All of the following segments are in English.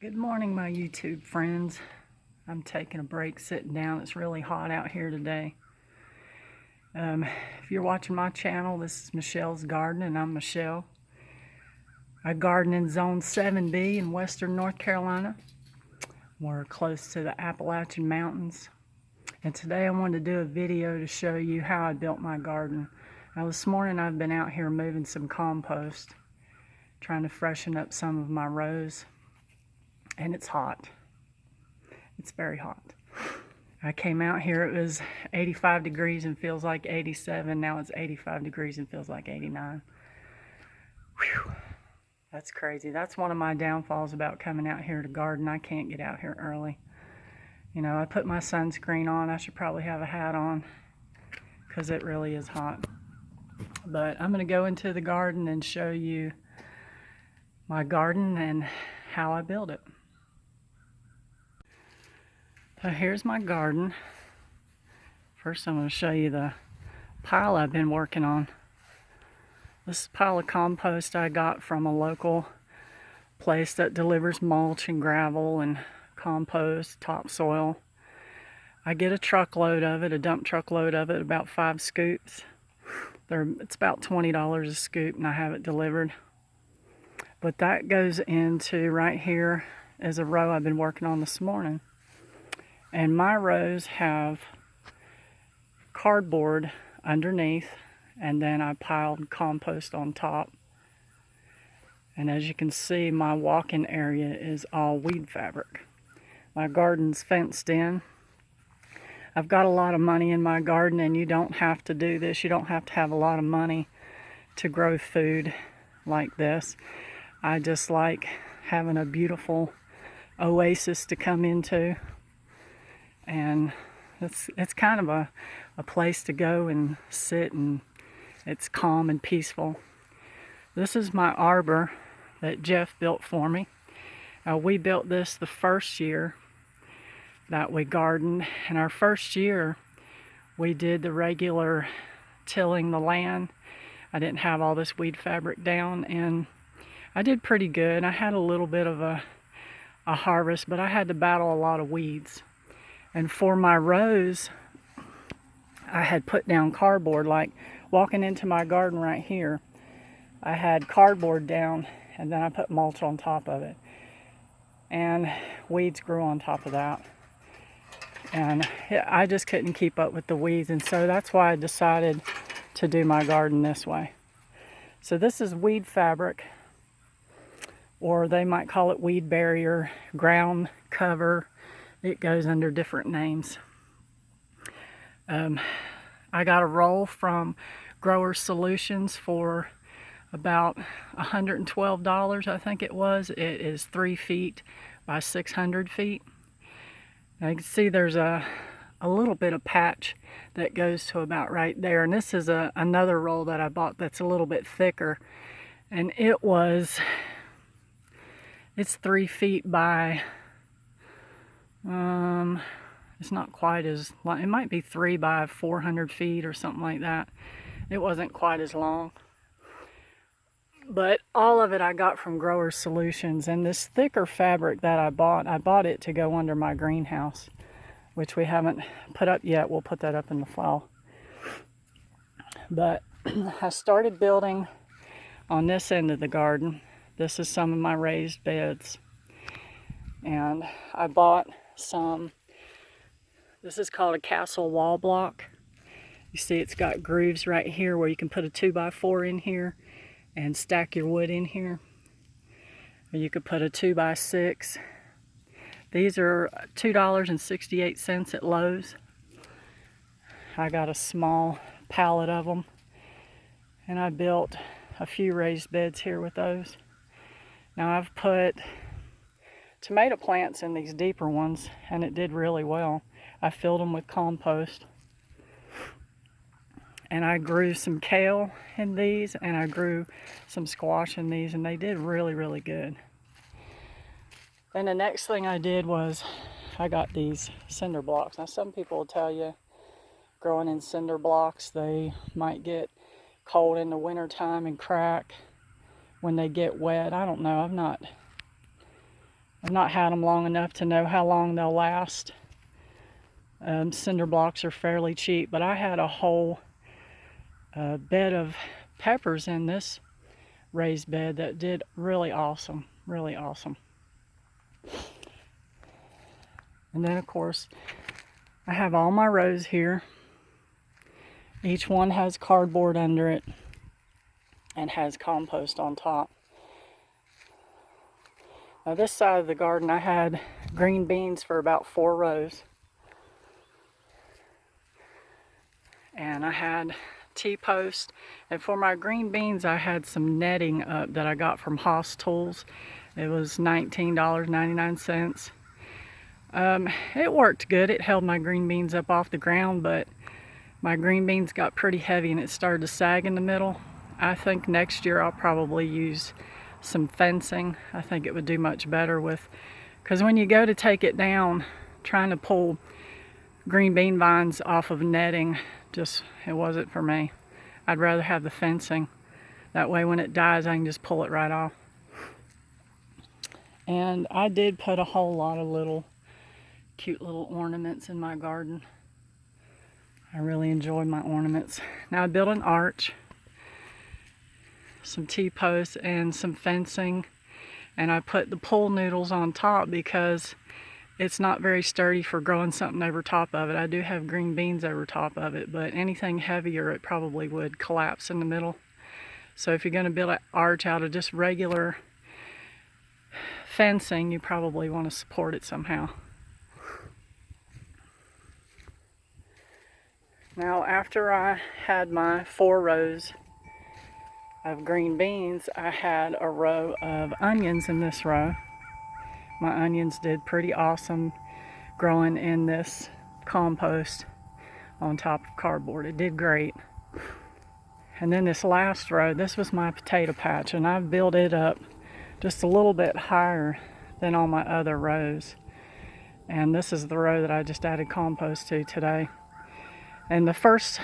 Good morning, my YouTube friends. I'm taking a break sitting down. It's really hot out here today. If you're watching my channel, this is Michelle's Garden, and I'm Michelle. I garden in Zone 7B in western North Carolina. We're close to the Appalachian Mountains. And today I wanted to do a video to show you how I built my garden. Now this morning I've been out here moving some compost, trying to freshen up some of my rows. And it's hot. It's very hot. I came out here, it was 85 degrees and feels like 87. Now it's 85 degrees and feels like 89. Whew. That's crazy. That's one of my downfalls about coming out here to garden. I can't get out here early. You know, I put my sunscreen on. I should probably have a hat on because it really is hot. But I'm going to go into the garden and show you my garden and how I build it. So here's my garden. First I'm going to show you the pile I've been working on. This is a pile of compost I got from a local place that delivers mulch and gravel and compost, topsoil. I get a truckload of it, a dump truckload of it, about 5 scoops. It's about $20 a scoop and I have it delivered. But that goes into right here is a row I've been working on this morning. And my rows have cardboard underneath, and then I piled compost on top. And as you can see, my walk-in area is all weed fabric. My garden's fenced in. I've got a lot of money in my garden, and you don't have to do this. You don't have to have a lot of money to grow food like this. I just like having a beautiful oasis to come into. And it's kind of a place to go and sit, and it's calm and peaceful. This is my arbor that Jeff built for me. We built this the first year that we gardened. And our first year we did the regular tilling the land. I didn't have all this weed fabric down, and I did pretty good. I had a little bit of a harvest, but I had to battle a lot of weeds. And for my rows, I had put down cardboard, like walking into my garden right here. I had cardboard down, and then I put mulch on top of it. And weeds grew on top of that. And I just couldn't keep up with the weeds, and so that's why I decided to do my garden this way. So this is weed fabric, or they might call it weed barrier, ground cover. It goes under different names. I got a roll from Grower Solutions for about $112, I think it was. It is 3 feet by 600 feet. Now you can see there's a little bit of patch that goes to about right there. And this is another roll that I bought that's a little bit thicker. And it's 3 feet by it's not quite as long. It might be 3 by 400 feet or something like that. It wasn't quite as long. But all of it I got from Grower Solutions. And this thicker fabric that I bought it to go under my greenhouse, which we haven't put up yet. We'll put that up in the fall. But I started building on this end of the garden. This is some of my raised beds. And I bought some. This is called a castle wall block. You see it's got grooves right here where you can put a 2x4 in here and stack your wood in here. Or you could put a 2x6. These are $2.68 at Lowe's. I got a small pallet of them, and I built a few raised beds here with those. Now I've put tomato plants in these deeper ones, and it did really well. I filled them with compost. And I grew some kale in these, and I grew some squash in these, and they did really, really good. Then the next thing I did was I got these cinder blocks. Now some people will tell you growing in cinder blocks, they might get cold in the wintertime and crack when they get wet. I don't know. I've not had them long enough to know how long they'll last. Cinder blocks are fairly cheap, but I had a whole bed of peppers in this raised bed that did really awesome, really awesome. And then of course I have all my rows here. Each one has cardboard under it and has compost on top. Now this side of the garden I had green beans for about 4 rows. And I had T-post, and for my green beans I had some netting up that I got from Haas Tools. It was $19.99. It worked good. It held my green beans up off the ground, but my green beans got pretty heavy and it started to sag in the middle. I think next year I'll probably use some fencing. I think it would do much better with, because when you go to take it down, trying to pull green bean vines off of netting, it wasn't for me. I'd rather have the fencing. That way when it dies I can just pull it right off. And I did put a whole lot of cute little ornaments in my garden. I really enjoyed my ornaments. Now I built an arch, some T-posts and some fencing, and I put the pool noodles on top because it's not very sturdy for growing something over top of it. I do have green beans over top of it, but anything heavier it probably would collapse in the middle. So if you're going to build an arch out of just regular fencing, you probably want to support it somehow. Now after I had my 4 rows of green beans, I had a row of onions in this row. My onions did pretty awesome growing in this compost on top of cardboard. It did great. And then this last row, this was my potato patch, and I've built it up just a little bit higher than all my other rows. And this is the row that I just added compost to today. And the first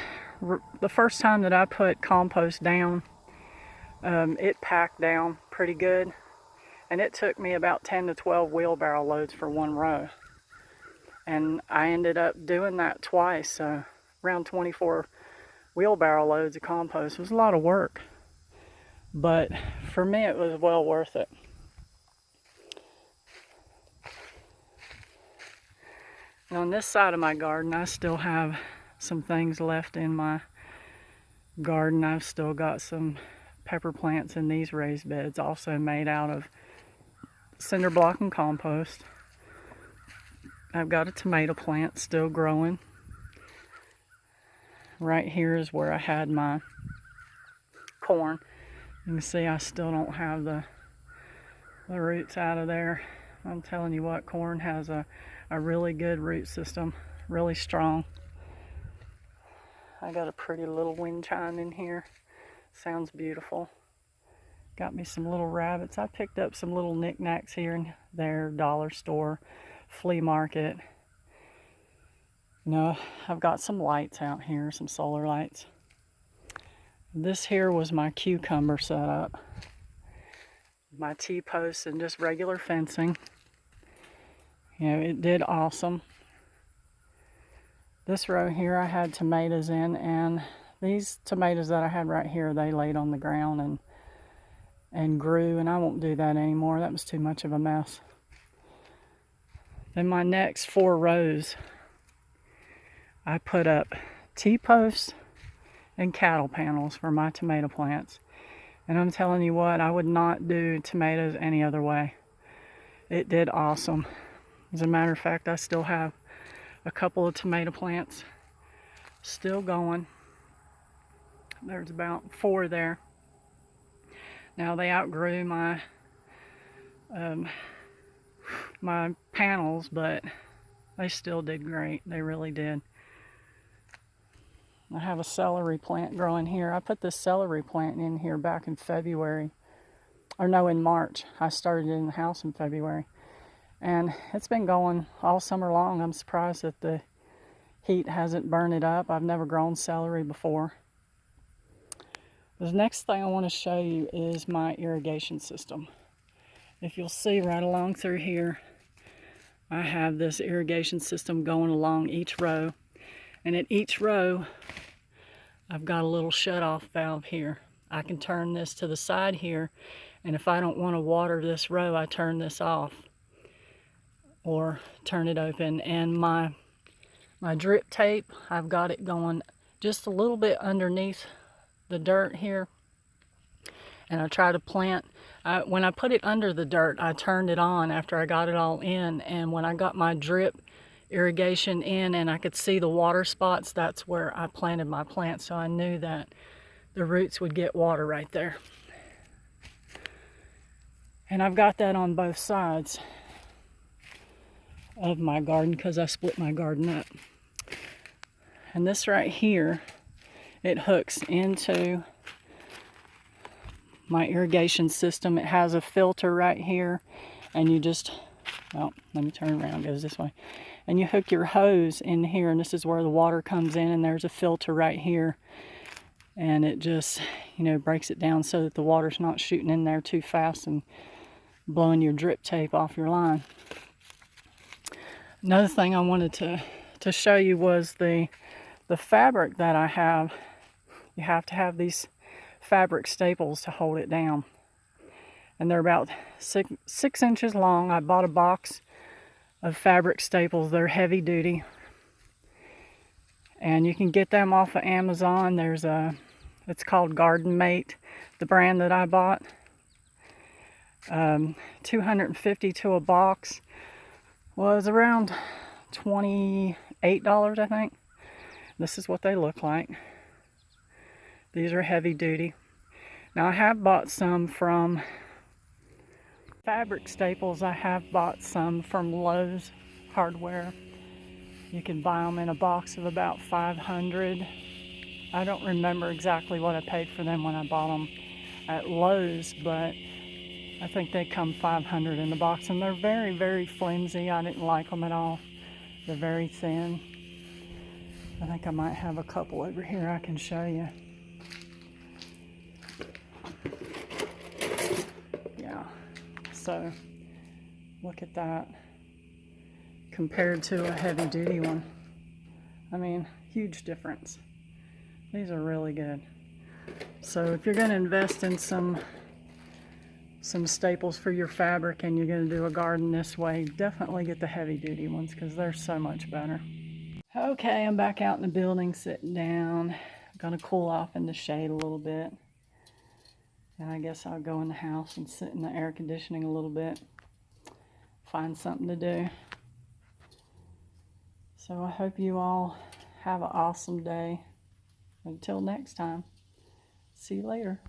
time that I put compost down, it packed down pretty good. And it took me about 10 to 12 wheelbarrow loads for 1 row. And I ended up doing that twice, so around 24 wheelbarrow loads of compost. It was a lot of work, but for me it was well worth it. And on this side of my garden, I still have some things left in my garden. I've still got some pepper plants in these raised beds, also made out of cinder block and compost. I've got a tomato plant still growing. Right here is where I had my corn. You can see I still don't have the roots out of there. I'm telling you what, corn has a really good root system, really strong. I got a pretty little wind chime in here. Sounds beautiful. Got me some little rabbits. I picked up some little knickknacks here and there, dollar store, flea market. You know, I've got some lights out here, some solar lights. This here was my cucumber setup. My T-posts and just regular fencing. You know, it did awesome. This row here I had tomatoes in, and these tomatoes that I had right here, they laid on the ground and grew, and I won't do that anymore. That was too much of a mess. Then my next 4 rows, I put up T-posts and cattle panels for my tomato plants. And I'm telling you what, I would not do tomatoes any other way. It did awesome. As a matter of fact, I still have a couple of tomato plants still going. There's about 4 there. Now they outgrew my my panels, but they still did great. They really did. I have a celery plant growing here. I put this celery plant in here back in February. Or no, in March. I started it in the house in February. And it's been going all summer long. I'm surprised that the heat hasn't burned it up. I've never grown celery before. The next thing I want to show you is my irrigation system. if you'll see right along through here, I have this irrigation system going along each row. And at each row, I've got a little shut-off valve here. I can turn this to the side here, and if I don't want to water this row, I turn this off or turn it open. And my drip tape, I've got it going just a little bit underneath the dirt here, and I try to plant. When I put it under the dirt, I turned it on after I got it all in, and when I got my drip irrigation in and I could see the water spots, that's where I planted my plants, so I knew that the roots would get water right there. And I've got that on both sides of my garden because I split my garden up. And this right here, it hooks into my irrigation system. It has a filter right here, and you just, well, let me turn around, it goes this way. And you hook your hose in here, and this is where the water comes in, and there's a filter right here. And it just, you know, breaks it down so that the water's not shooting in there too fast and blowing your drip tape off your line. Another thing I wanted to show you was the fabric that I have. You have to have these fabric staples to hold it down. And they're about six inches long. I bought a box of fabric staples. They're heavy duty. And you can get them off of Amazon. It's called Garden Mate, the brand that I bought. $250 to a box was around $28, I think. This is what they look like. These are heavy duty. Now I have bought some from fabric staples. I have bought some from Lowe's Hardware. You can buy them in a box of about 500. I don't remember exactly what I paid for them when I bought them at Lowe's, but I think they come 500 in the box, and they're very, very flimsy. I didn't like them at all. They're very thin. I think I might have a couple over here I can show you. Yeah, so look at that compared to a heavy duty one. I mean, huge difference. These are really good. So if you're going to invest in some staples for your fabric and you're going to do a garden this way, definitely get the heavy duty ones because they're so much better. Okay, I'm back out in the building sitting down. I'm going to cool off in the shade a little bit. And I guess I'll go in the house and sit in the air conditioning a little bit. Find something to do. So I hope you all have an awesome day. Until next time, see you later.